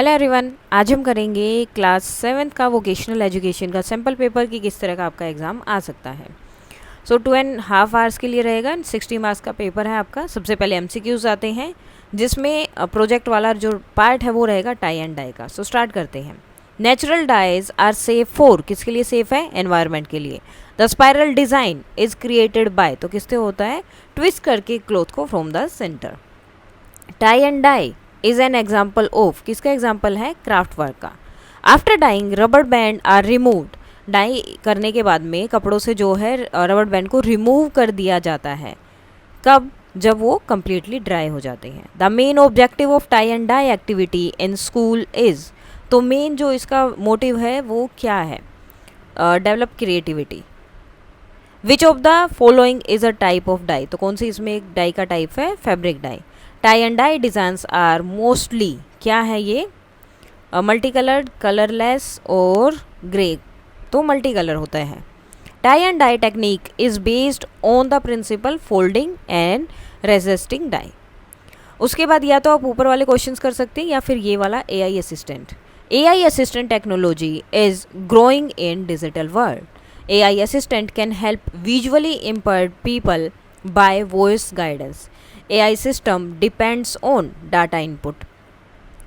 Hello everyone, आज हम करेंगे क्लास 7th का वोकेशनल एजुकेशन का सैम्पल पेपर कि किस तरह का आपका एग्ज़ाम आ सकता है। सो 2.5 आवर्स के लिए रहेगा, 60 मार्क्स का पेपर है आपका। सबसे पहले एमसीक्यूज आते हैं, जिसमें प्रोजेक्ट वाला जो पार्ट है वो रहेगा टाई एंड डाई का। सो स्टार्ट करते हैं। Natural dyes are safe for, किसके लिए सेफ है? एनवायरनमेंट के लिए। The spiral design is created by, तो किससे होता है? ट्विस्ट करके क्लॉथ को from the centre. Tie and dye is an example of, किसका एग्जाम्पल है? क्राफ्ट वर्क का। After dyeing rubber band are removed, dye करने के बाद में कपड़ों से जो है रबर बैंड को रिमूव कर दिया जाता है। कब? जब वो कम्प्लीटली ड्राई हो जाते हैं। The main objective of tie and dye activity in school is, तो मेन जो इसका मोटिव है वो क्या है? Develop creativity. Which of the following is a type of dye, तो कौन सी इसमें एक डाई का टाइप है? Fabric dye. Tie and dye designs are mostly, क्या है ये? मल्टी कलर्ड, कलरलेस और ग्रे, तो मल्टी कलर होता है। Tie and dye technique is based on the principle folding and resisting dye. उसके बाद या तो आप ऊपर वाले क्वेश्चंस कर सकते हैं या फिर ये वाला AI assistant. AI assistant technology is growing in digital world. AI assistant can help visually impaired people bye voice guidance. AI system depends on data input.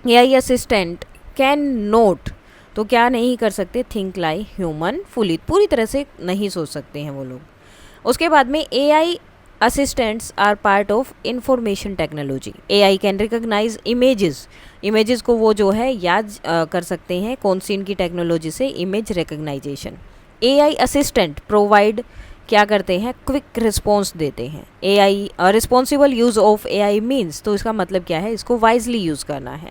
AI assistant can not, तो क्या नहीं कर सकते? think like human fully, पूरी तरह से नहीं सोच सकते हैं वो लोग। उसके बाद में AI assistants are part of information technology. AI can recognize images. images को वो जो है याद कर सकते हैं, कौन सी इनकी टेक्नोलॉजी से? Image recognisation. AI assistant provide, क्या करते हैं? क्विक रिस्पॉन्स देते हैं। AI responsible use of AI means, तो इसका मतलब क्या है? इसको वाइजली यूज़ करना है।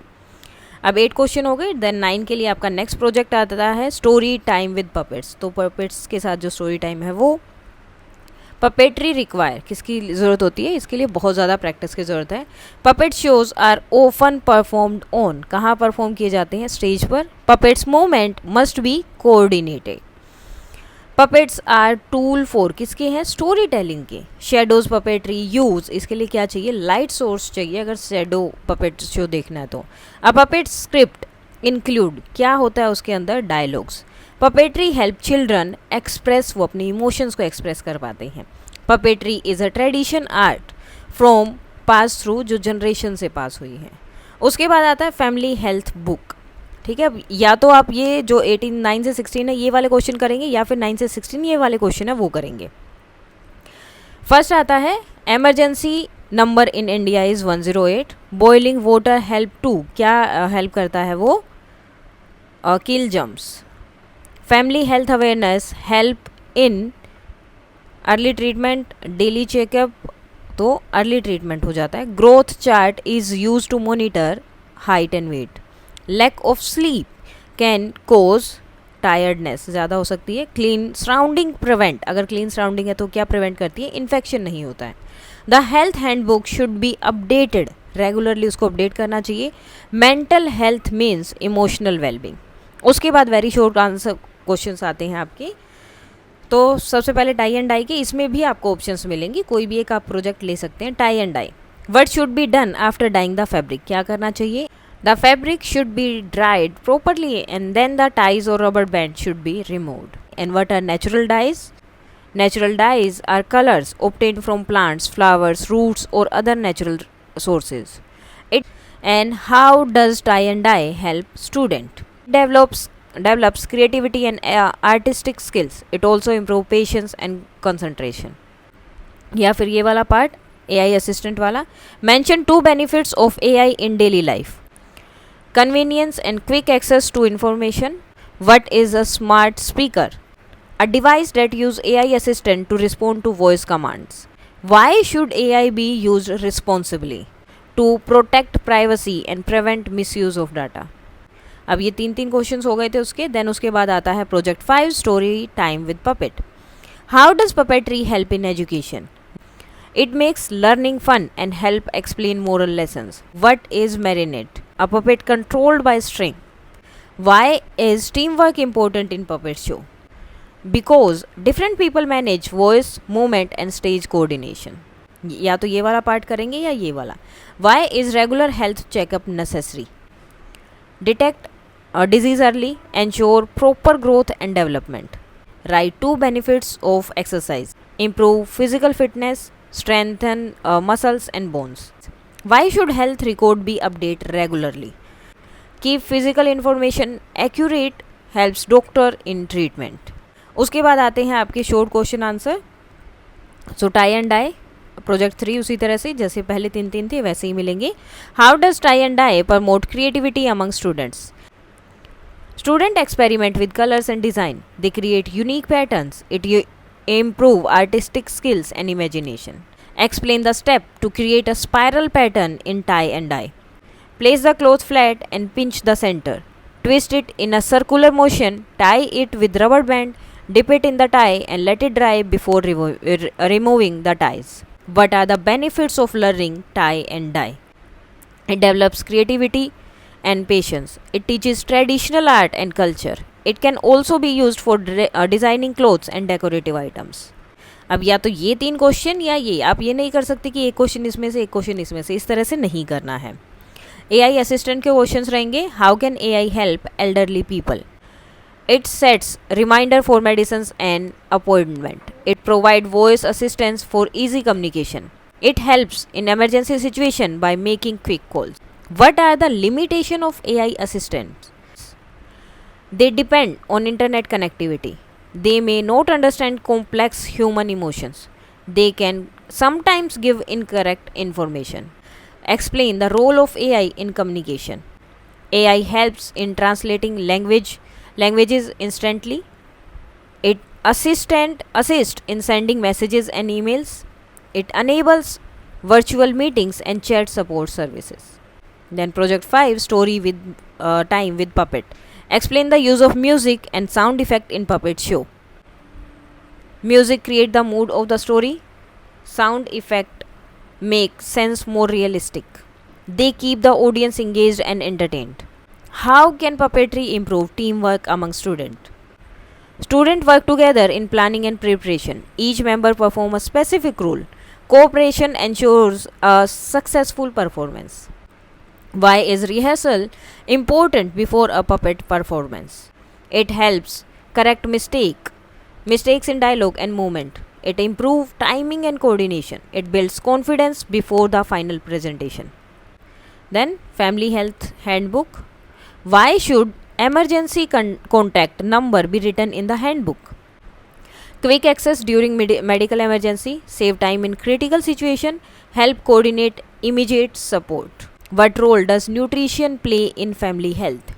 अब 8 क्वेश्चन हो गए। देन 9 के लिए आपका नेक्स्ट प्रोजेक्ट आता है स्टोरी टाइम विद पपेट्स। तो पपेट्स के साथ जो स्टोरी टाइम है वो पपेट्री रिक्वायर, किसकी ज़रूरत होती है? इसके लिए बहुत ज़्यादा प्रैक्टिस की ज़रूरत है। Puppet shows are often performed on, कहाँ परफॉर्म किए जाते हैं? स्टेज पर। Puppets movement must be coordinated. Puppets are tool for, किसके हैं? स्टोरी टेलिंग के। शेडोज पपेट्री यूज, इसके लिए क्या चाहिए? लाइट सोर्स चाहिए अगर शेडो पपेट शो देखना है तो। अब पपेट स्क्रिप्ट इंक्लूड, क्या होता है उसके अंदर? Dialogues. Puppetry help children express, वो अपने इमोशंस को एक्सप्रेस कर पाते हैं। Puppetry is a tradition art from pass through, जो जनरेशन से पास हुई है। उसके बाद आता है फैमिली हेल्थ बुक। ठीक है, या तो आप ये जो 18 9 से 16 है ये वाले क्वेश्चन करेंगे, या फिर 9 से 16 ये वाले क्वेश्चन है वो करेंगे। फर्स्ट आता है emergency number in India is 108। Boiling water help to, क्या हेल्प करता है वो? Kill germs. Family health awareness help in early treatment, daily checkup, तो अर्ली ट्रीटमेंट हो जाता है। Growth chart is use to monitor height and weight. Lack of sleep can cause tiredness, ज़्यादा हो सकती है। क्लीन सराउंडिंग प्रिवेंट, अगर clean surrounding है तो क्या प्रिवेंट करती है? इन्फेक्शन नहीं होता है। The health handbook should be updated, regularly उसको अपडेट करना चाहिए। Mental health means emotional wellbeing. उसके बाद वेरी शॉर्ट आंसर क्वेश्चंस आते हैं आपके। तो सबसे पहले टाई एंड डाई के, इसमें भी आपको ऑप्शंस मिलेंगी, कोई भी एक आप प्रोजेक्ट ले सकते हैं। Tie and dye, what should be done after dyeing the fabric, क्या करना चाहिए? The fabric should be dried properly and then the ties or rubber band should be removed. And what are natural dyes? Natural dyes are colors obtained from plants, flowers, roots or other natural sources. And how does tie and dye help student? Develops creativity and artistic skills. It also improve patience and concentration. या फिर ये वाला part AI assistant वाला, mention 2 benefits of AI in daily life. Convenience and quick access to information. What is a smart speaker? A device that uses AI assistant to respond to voice commands. Why should AI be used responsibly? To protect privacy and prevent misuse of data. अब ये 3 questions हो गए थे उसके। Then उसके बाद आता है project 5 story time with puppet. How does puppetry help in education? It makes learning fun and help explain moral lessons. What is marionette? A puppet controlled by string. Why is teamwork important in puppet show? Because different people manage voice, movement and stage coordination. या तो ये वाला part करेंगे या ये वाला। Why is regular health checkup necessary? detect disease early, ensure proper growth and development. Write 2 benefits of exercise: improve physical fitness, strengthen muscles and bones. Why should health record be updated regularly? Keep physical information accurate, helps doctor in treatment. उसके बाद आते हैं आपके short question answer. So tie and dye project 3 उसी तरह से जैसे पहले 3 थे वैसे ही मिलेंगे. How does tie and dye promote creativity among students? Student experiment with colors and design. They create unique patterns. It improve artistic skills and imagination. Explain the step to create a spiral pattern in tie and dye. Place the cloth flat and pinch the center. Twist it in a circular motion. Tie it with rubber band. Dip it in the tie and let it dry before removing the ties. What are the benefits of learning tie and dye? It develops creativity and patience. It teaches traditional art and culture. It can also be used for designing clothes and decorative items. अब या तो ये 3 question या ये, आप ये नहीं कर सकते कि एक क्वेश्चन इसमें से एक क्वेश्चन इसमें से, इस तरह से नहीं करना है. AI असिस्टेंट के क्वेश्चंस रहेंगे. How can AI help elderly people? It sets reminder for medicines and appointment. It provide voice assistance for easy communication. It helps in emergency situation by making quick calls. What are the limitations of AI assistants? They depend on internet connectivity. They may not understand complex human emotions. They can sometimes give incorrect information. Explain the role of AI in communication. AI helps in translating languages instantly. It assists in sending messages and emails. It enables virtual meetings and chat support services. Then project 5, story with time with puppet. Explain the use of music and sound effect in puppet show. Music create the mood of the story. Sound effect make sense more realistic. They keep the audience engaged and entertained. How can puppetry improve teamwork among students? Students work together in planning and preparation. Each member performs a specific role. Cooperation ensures a successful performance. Why is rehearsal important before a puppet performance? It helps correct mistakes in dialogue and movement. It improves timing and coordination. It builds confidence before the final presentation. Then family health handbook. Why should emergency contact number be written in the handbook? Quick access during medical emergency, save time in critical situation, help coordinate immediate support. What role does nutrition play in family health?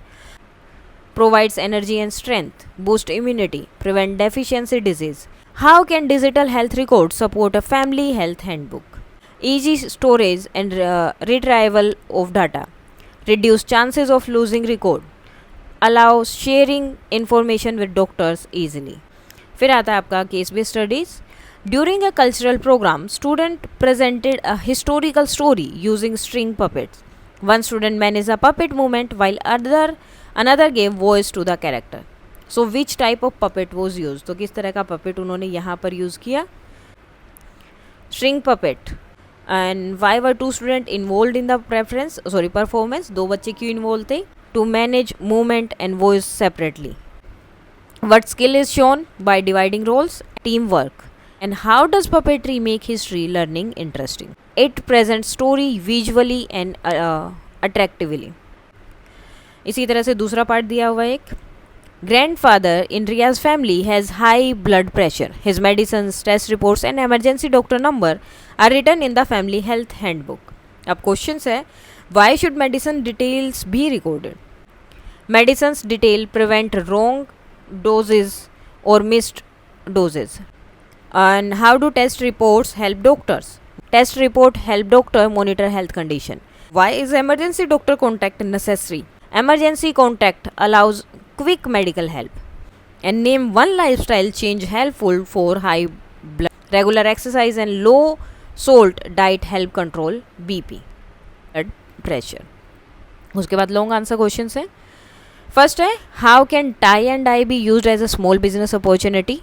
Provides energy and strength, boost immunity, prevent deficiency disease. How can digital health records support a family health handbook? Easy storage and retrieval of data. Reduce chances of losing record. Allow sharing information with doctors easily. फिर आता है आपका case based studies. During a cultural program, student presented a historical story using string puppets. One student managed a puppet movement while another gave voice to the character. So which type of puppet was used? तो किस तरह का puppet उन्होंने यहाँ पर use किया? String puppet. And why were 2 students involved in the performance? 2 बच्चे क्यों involved थे? To manage movement and voice separately. What skill is shown by dividing roles? Teamwork. And how does puppetry make history learning interesting? It presents story visually and attractively. इसी तरह से दूसरा part दिया हुआ एक. Grandfather in Ria's family has high blood pressure. His medicines, test reports and emergency doctor number are written in the family health handbook. अब question है, why should medicine details be recorded? Medicines detail prevent wrong doses or missed doses. And how do test reports help doctors? Test report help doctor monitor health condition. Why is emergency doctor contact necessary? Emergency contact allows quick medical help. And name one lifestyle change helpful for high blood. Regular exercise and low salt diet help control BP, blood pressure. उसके बाद long answer question है. First है, how can tie and dye be used as a small business opportunity?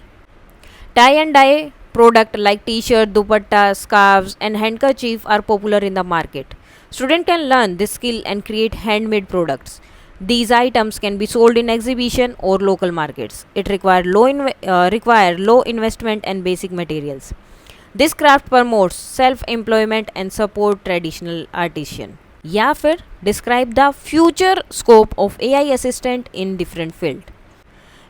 Tie and dye product like t-shirt, dupatta, scarves and handkerchief are popular in the market. Student can learn this skill and create handmade products. These items can be sold in exhibition or local markets. It require low investment and basic materials. This craft promotes self-employment and support traditional artisan. या फिर describe the future scope of AI assistant in different field.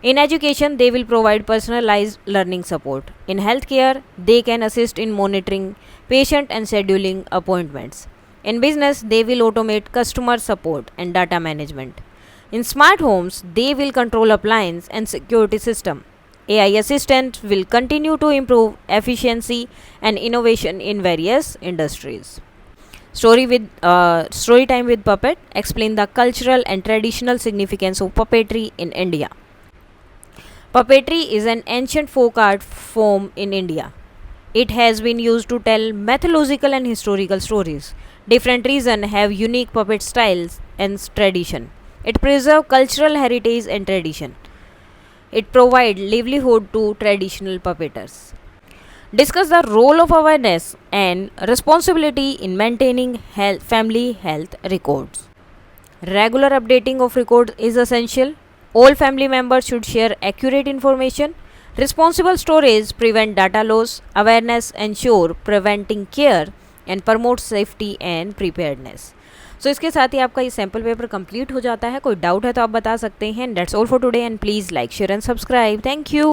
In education, they will provide personalized learning support. In healthcare, they can assist in monitoring patient and scheduling appointments. In business, they will automate customer support and data management. In smart homes, they will control appliance and security system. AI assistants will continue to improve efficiency and innovation in various industries. Story time with puppet. Explain the cultural and traditional significance of puppetry in India. Puppetry is an ancient folk art form in India. It has been used to tell mythological and historical stories. Different regions have unique puppet styles and tradition. It preserves cultural heritage and tradition. It provides livelihood to traditional puppeteers. Discuss the role of awareness and responsibility in maintaining family health records. Regular updating of records is essential. All family members should share accurate information. Responsible storage prevent data loss. Awareness ensure preventing care and promote safety and preparedness. सो इसके साथ ही आपका ये sample paper complete हो जाता है. कोई doubt है तो आप बता सकते हैं. That's all for today and please like share and subscribe. Thank you.